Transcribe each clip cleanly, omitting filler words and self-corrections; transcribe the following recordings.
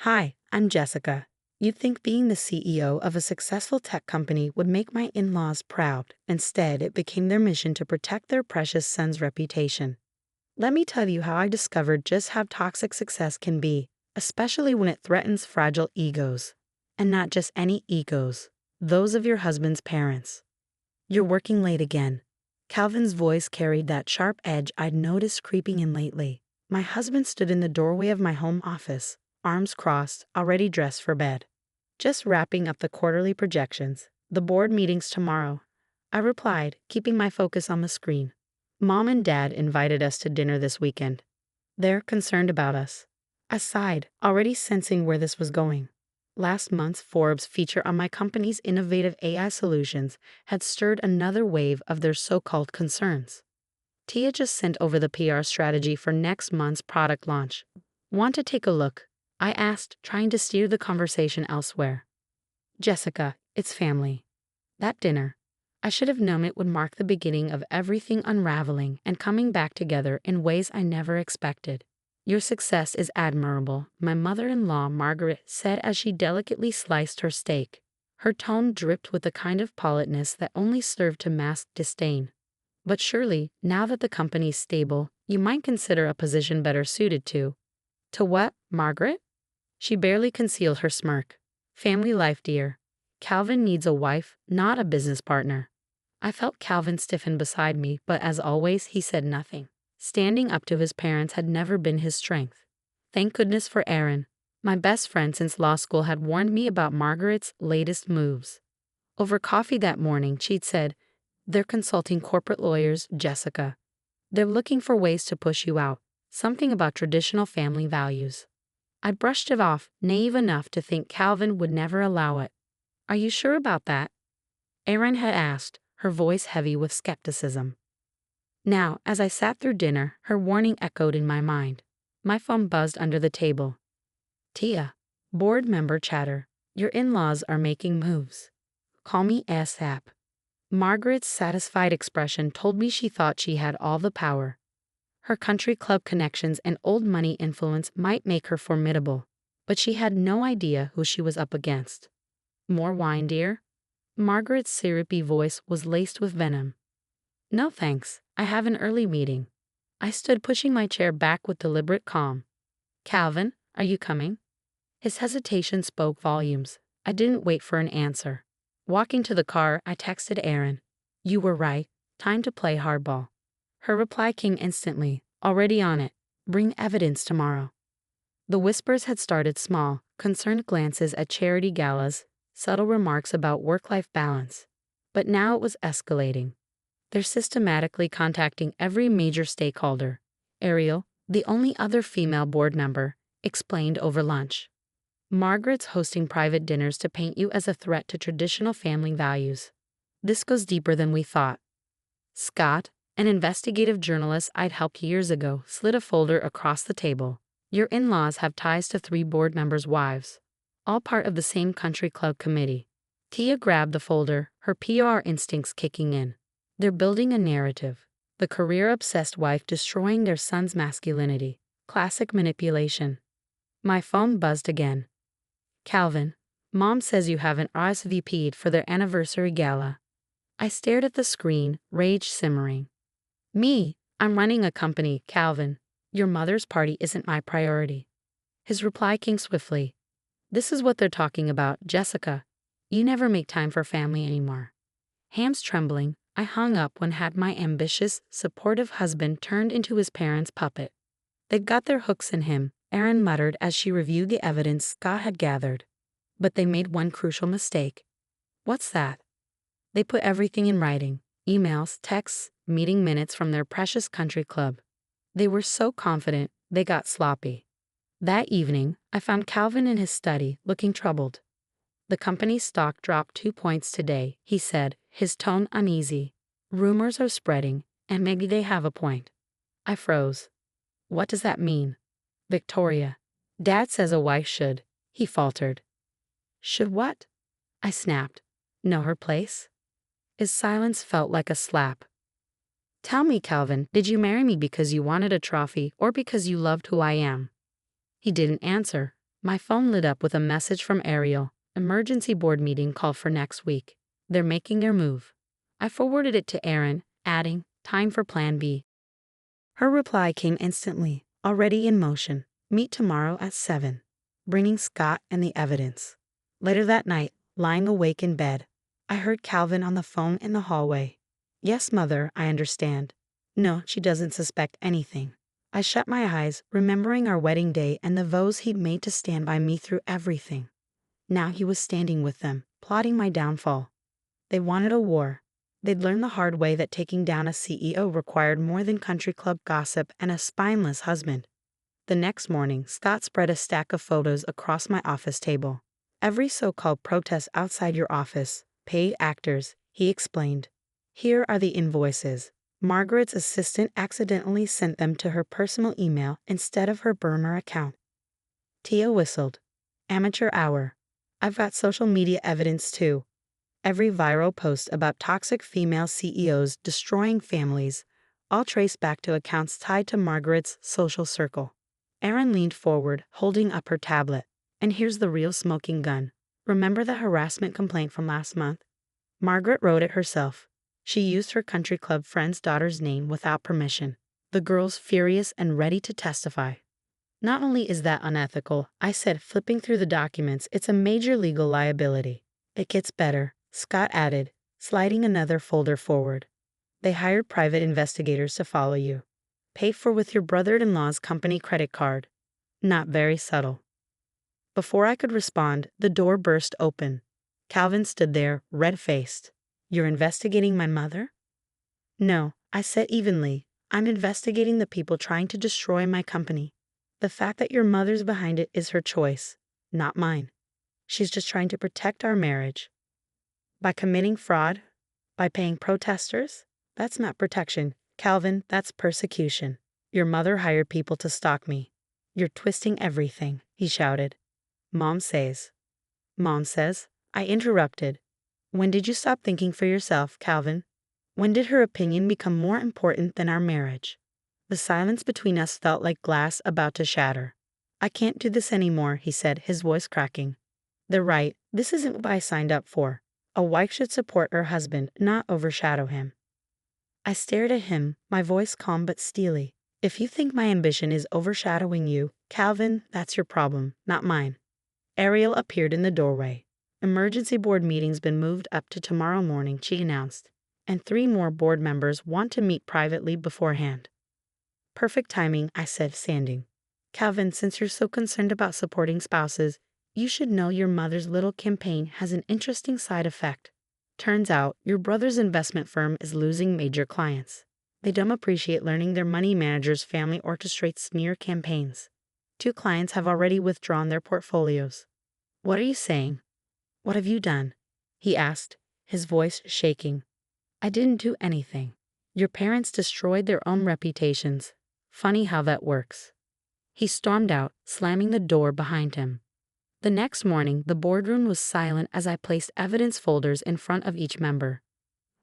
Hi, I'm Jessica. You'd think being the CEO of a successful tech company would make my in-laws proud. Instead, it became their mission to protect their precious son's reputation. Let me tell you how I discovered just how toxic success can be, especially when it threatens fragile egos. And not just any egos, those of your husband's parents. You're working late again. Calvin's voice carried that sharp edge I'd noticed creeping in lately. My husband stood in the doorway of my home office, arms crossed, already dressed for bed. Just wrapping up the quarterly projections. The board meeting's tomorrow. I replied, keeping my focus on the screen. Mom and Dad invited us to dinner this weekend. They're concerned about us. I sighed, already sensing where this was going. Last month's Forbes feature on my company's innovative AI solutions had stirred another wave of their so-called concerns. Tia just sent over the PR strategy for next month's product launch. Want to take a look? I asked, trying to steer the conversation elsewhere. Jessica, it's family. That dinner. I should have known it would mark the beginning of everything unraveling and coming back together in ways I never expected. Your success is admirable, my mother-in-law Margaret said as she delicately sliced her steak. Her tone dripped with the kind of politeness that only served to mask disdain. But surely, now that the company's stable, you might consider a position better suited to. To what, Margaret? She barely concealed her smirk. Family life, dear. Calvin needs a wife, not a business partner. I felt Calvin stiffen beside me, but as always, he said nothing. Standing up to his parents had never been his strength. Thank goodness for Aaron. My best friend since law school had warned me about Margaret's latest moves. Over coffee that morning, she'd said, "They're consulting corporate lawyers, Jessica. They're looking for ways to push you out, something about traditional family values." I brushed it off, naive enough to think Calvin would never allow it. "Are you sure about that?" Erin had asked, her voice heavy with skepticism. Now, as I sat through dinner, her warning echoed in my mind. My phone buzzed under the table. "Tia, board member chatter. Your in-laws are making moves. Call me ASAP." Margaret's satisfied expression told me she thought she had all the power. Her country club connections and old money influence might make her formidable, but she had no idea who she was up against. "More wine, dear?" Margaret's syrupy voice was laced with venom. "No thanks, I have an early meeting." I stood pushing my chair back with deliberate calm. "Calvin, are you coming?" His hesitation spoke volumes. I didn't wait for an answer. Walking to the car, I texted Erin. "You were right, time to play hardball." Her reply came instantly, already on it. "Bring evidence tomorrow." The whispers had started small, concerned glances at charity galas, subtle remarks about work-life balance. But now it was escalating. They're systematically contacting every major stakeholder. Ariel, the only other female board member, explained over lunch. Margaret's hosting private dinners to paint you as a threat to traditional family values. This goes deeper than we thought. Scott, an investigative journalist I'd helped years ago, slid a folder across the table. Your in-laws have ties to 3 board members' wives, all part of the same country club committee. Tia grabbed the folder, her PR instincts kicking in. They're building a narrative. The career-obsessed wife destroying their son's masculinity. Classic manipulation. My phone buzzed again. "Calvin, Mom says you haven't RSVP'd for their anniversary gala." I stared at the screen, rage simmering. "Me, I'm running a company, Calvin. Your mother's party isn't my priority." His reply came swiftly. "This is what they're talking about, Jessica. You never make time for family anymore." Hands trembling, I hung up when had my ambitious, supportive husband turned into his parents' puppet. "They've got their hooks in him," Erin muttered as she reviewed the evidence Scott had gathered. "But they made one crucial mistake." "What's that?" "They put everything in writing. Emails, texts, meeting minutes from their precious country club. They were so confident, they got sloppy." That evening, I found Calvin in his study, looking troubled. "The company's stock dropped 2 points today," he said, his tone uneasy. "Rumors are spreading, and maybe they have a point." I froze. "What does that mean?" "Victoria. Dad says a wife should," he faltered. "Should what?" I snapped. "Know her place?" His silence felt like a slap. "Tell me, Calvin, did you marry me because you wanted a trophy or because you loved who I am?" He didn't answer. My phone lit up with a message from Ariel. Emergency board meeting called for next week. They're making their move. I forwarded it to Erin, adding, time for plan B. Her reply came instantly, already in motion. Meet tomorrow at 7. Bringing Scott and the evidence. Later that night, lying awake in bed, I heard Calvin on the phone in the hallway. Yes, mother, I understand. No, she doesn't suspect anything. I shut my eyes, remembering our wedding day and the vows he'd made to stand by me through everything. Now he was standing with them, plotting my downfall. They wanted a war. They'd learned the hard way that taking down a CEO required more than country club gossip and a spineless husband. The next morning, Scott spread a stack of photos across my office table. Every so-called protest outside your office, paid actors, he explained. Here are the invoices. Margaret's assistant accidentally sent them to her personal email instead of her burner account. Tia whistled. Amateur hour. I've got social media evidence too. Every viral post about toxic female CEOs destroying families, all traced back to accounts tied to Margaret's social circle. Erin leaned forward, holding up her tablet. And here's the real smoking gun. Remember the harassment complaint from last month? Margaret wrote it herself. She used her country club friend's daughter's name without permission. The girl's furious and ready to testify. Not only is that unethical, I said, flipping through the documents, it's a major legal liability. It gets better, Scott added, sliding another folder forward. They hired private investigators to follow you. Pay for with your brother-in-law's company credit card. Not very subtle. Before I could respond, the door burst open. Calvin stood there, red-faced. You're investigating my mother? No, I said evenly. I'm investigating the people trying to destroy my company. The fact that your mother's behind it is her choice, not mine. She's just trying to protect our marriage. By committing fraud? By paying protesters? That's not protection. Calvin, that's persecution. Your mother hired people to stalk me. You're twisting everything, he shouted. Mom says. Mom says? I interrupted. When did you stop thinking for yourself, Calvin? When did her opinion become more important than our marriage? The silence between us felt like glass about to shatter. I can't do this anymore, he said, his voice cracking. They're right, this isn't what I signed up for. A wife should support her husband, not overshadow him. I stared at him, my voice calm but steely. If you think my ambition is overshadowing you, Calvin, that's your problem, not mine. Ariel appeared in the doorway. Emergency board meeting's been moved up to tomorrow morning, she announced, and 3 more board members want to meet privately beforehand. Perfect timing, I said, standing. Calvin, since you're so concerned about supporting spouses, you should know your mother's little campaign has an interesting side effect. Turns out, your brother's investment firm is losing major clients. They don't appreciate learning their money manager's family orchestrates smear campaigns. 2 clients have already withdrawn their portfolios. What are you saying? What have you done? He asked, his voice shaking. I didn't do anything. Your parents destroyed their own reputations. Funny how that works. He stormed out, slamming the door behind him. The next morning, the boardroom was silent as I placed evidence folders in front of each member.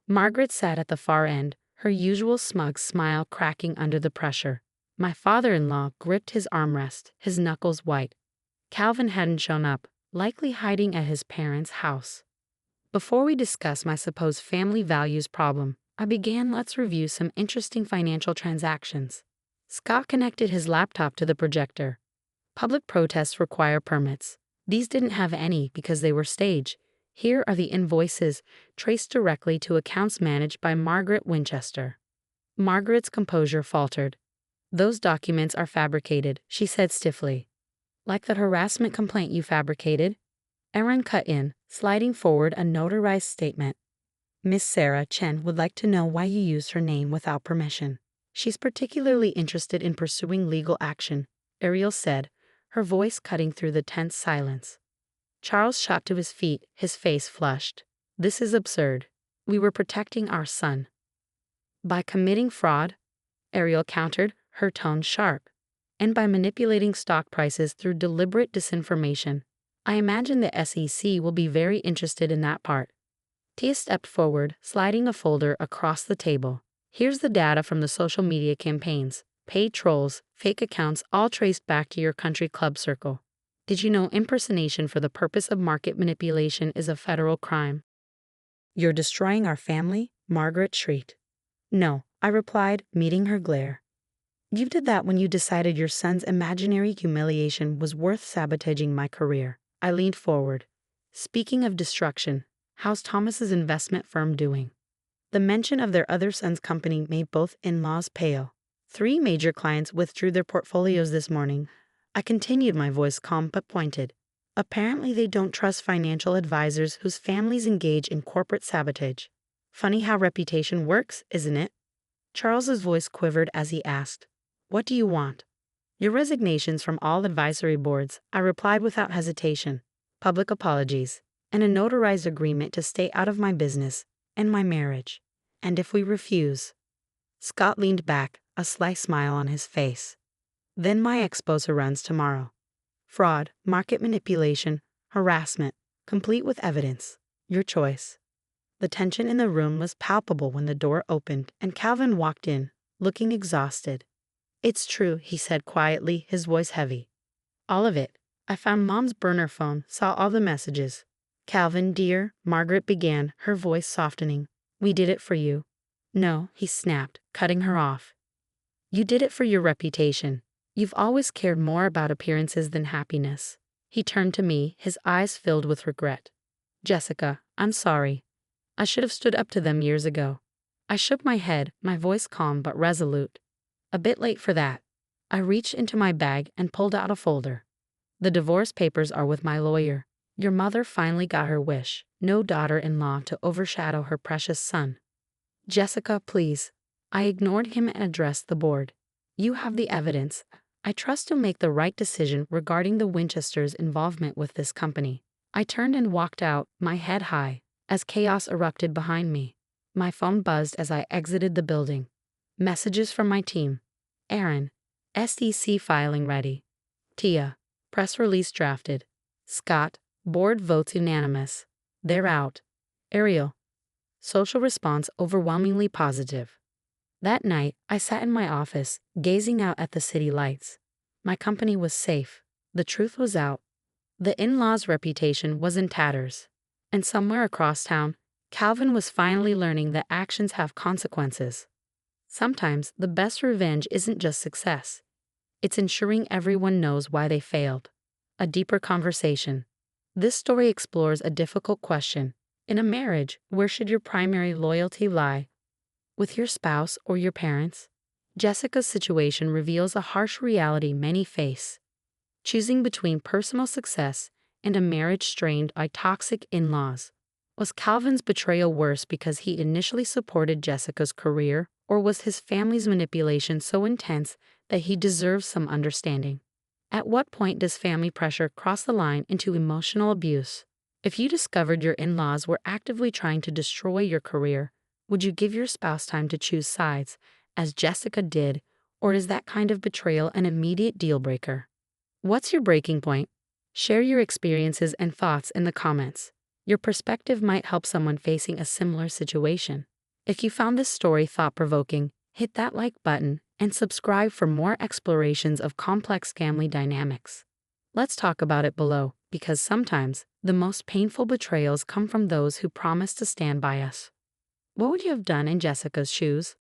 Margaret sat at the far end, her usual smug smile cracking under the pressure. My father-in-law gripped his armrest, his knuckles white. Calvin hadn't shown up, likely hiding at his parents' house. Before we discuss my supposed family values problem, I began, let's review some interesting financial transactions. Scott connected his laptop to the projector. Public protests require permits. These didn't have any because they were staged. Here are the invoices, traced directly to accounts managed by Margaret Winchester. Margaret's composure faltered. Those documents are fabricated, she said stiffly. Like that harassment complaint you fabricated? Erin cut in, sliding forward a notarized statement. Miss Sarah Chen would like to know why you used her name without permission. She's particularly interested in pursuing legal action, Ariel said, her voice cutting through the tense silence. Charles shot to his feet, his face flushed. This is absurd. We were protecting our son. By committing fraud? Ariel countered, her tone sharp. And by manipulating stock prices through deliberate disinformation. I imagine the SEC will be very interested in that part. Tia stepped forward, sliding a folder across the table. Here's the data from the social media campaigns. Paid trolls, fake accounts, all traced back to your country club circle. Did you know impersonation for the purpose of market manipulation is a federal crime? You're destroying our family? Margaret shrieked. No, I replied, meeting her glare. You did that when you decided your son's imaginary humiliation was worth sabotaging my career. I leaned forward. Speaking of destruction, how's Thomas's investment firm doing? The mention of their other son's company made both in-laws pale. 3 major clients withdrew their portfolios this morning. I continued, my voice calm but pointed. Apparently they don't trust financial advisors whose families engage in corporate sabotage. Funny how reputation works, isn't it? Charles's voice quivered as he asked, "What do you want?" "Your resignations from all advisory boards," I replied without hesitation. "Public apologies, and a notarized agreement to stay out of my business and my marriage. And if we refuse—" Scott leaned back, a sly smile on his face. "Then my expose runs tomorrow. Fraud, market manipulation, harassment, complete with evidence. Your choice." The tension in the room was palpable when the door opened and Calvin walked in, looking exhausted. "It's true," he said quietly, his voice heavy. "All of it. I found Mom's burner phone, saw all the messages." "Calvin, dear," Margaret began, her voice softening. "We did it for you." "No," he snapped, cutting her off. "You did it for your reputation. You've always cared more about appearances than happiness." He turned to me, his eyes filled with regret. "Jessica, I'm sorry. I should have stood up to them years ago." I shook my head, my voice calm but resolute. "A bit late for that." I reached into my bag and pulled out a folder. "The divorce papers are with my lawyer. Your mother finally got her wish. No daughter-in-law to overshadow her precious son." "Jessica, please." I ignored him and addressed the board. "You have the evidence. I trust you'll make the right decision regarding the Winchesters' involvement with this company." I turned and walked out, my head high, as chaos erupted behind me. My phone buzzed as I exited the building. Messages from my team. Aaron, SEC filing ready. Tia, press release drafted. Scott, board votes unanimous. They're out. Ariel, social response overwhelmingly positive. That night, I sat in my office, gazing out at the city lights. My company was safe. The truth was out. The in-laws' reputation was in tatters. And somewhere across town, Calvin was finally learning that actions have consequences. Sometimes the best revenge isn't just success. It's ensuring everyone knows why they failed. A deeper conversation. This story explores a difficult question. In a marriage, where should your primary loyalty lie? With your spouse or your parents? Jessica's situation reveals a harsh reality many face. Choosing between personal success and a marriage strained by toxic in-laws. Was Calvin's betrayal worse because he initially supported Jessica's career, or was his family's manipulation so intense that he deserves some understanding? At what point does family pressure cross the line into emotional abuse? If you discovered your in-laws were actively trying to destroy your career, would you give your spouse time to choose sides, as Jessica did, or is that kind of betrayal an immediate deal breaker? What's your breaking point? Share your experiences and thoughts in the comments. Your perspective might help someone facing a similar situation. If you found this story thought-provoking, hit that like button and subscribe for more explorations of complex family dynamics. Let's talk about it below, because sometimes the most painful betrayals come from those who promise to stand by us. What would you have done in Jessica's shoes?